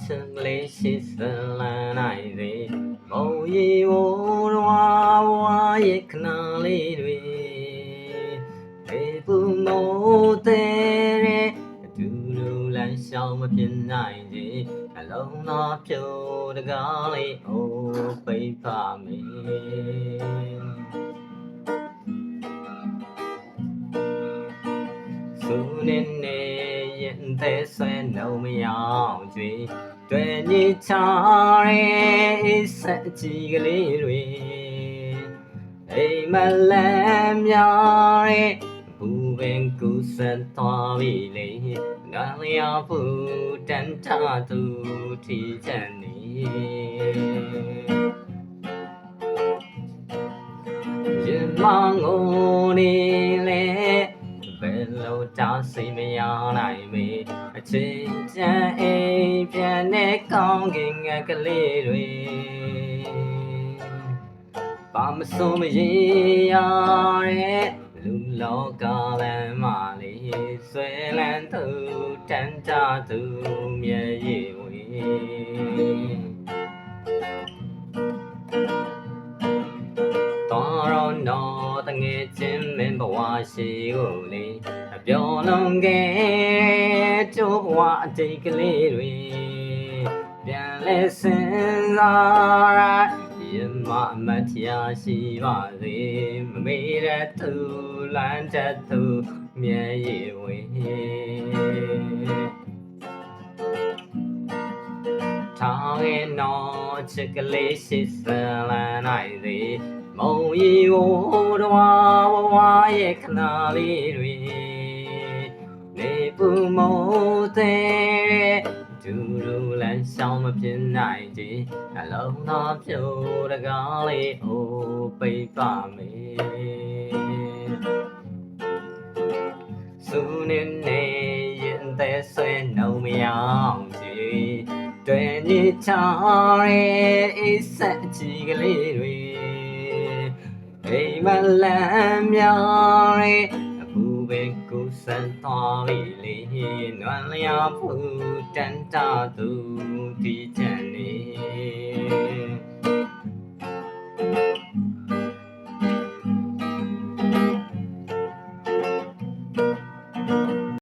情里细丝兰爱的，某一我娃也可能里对，不某的人，嘟噜兰笑么偏爱的，老那飘的咖喱哦被怕没。苏年内眼在酸都没要追，对你唱的三几个里瑞，哎们来苗的不变故事多为累，那要不真他都提着你。人忙我你嘞。ဘယ်လိုတောင်းစိတ်မရောနိုင်မေအချင်းချမ်းအိမ်ပြန်တဲ့ကောင်းကင်ငါကလေးတွေဘာမစိုးမရေရတဲ့လူလောကလမ်းမလေးဆွဲလန်းသူတန်ကြသူမျက်ရည်ဝေတော်တော်တငယ်ချင်းမင်းဘဝရှိကိုလေပြောလုံးခဲ့ကျိုးဘဝအတိတ်ကလေးတွေပြန်လဲစဉ်းစားရမအမတ်တရားရှိပါစေမမေ့တဲ့သူလမ်းချက်သူမျက်ရည်ဝေထောင်းရင်တော့ချစ်ကလေးရှိစလန်းနိုင်စေမုံရီကိုတော်ဝဝရဲ့ခဏလေးတွေနေပူမုံတဲ့ဒူရူလန်းဆောင်မပြင်းနိုင်ကြအလုံးသားပြိုတကားလေးအိုးပိတ်ပါမေစုနေနေရင်တဲ့ဆွဲနှုံမရောက်ကြတွင်ညချရဲ့အိဆက်ကြီးကလေးတွေအိမ်မလမ်းမြောင်ရဲ့အခုပဲကိုစံသွားပြီလေနွမ်းလျာဖူတန်တာသူဒီချန်နေ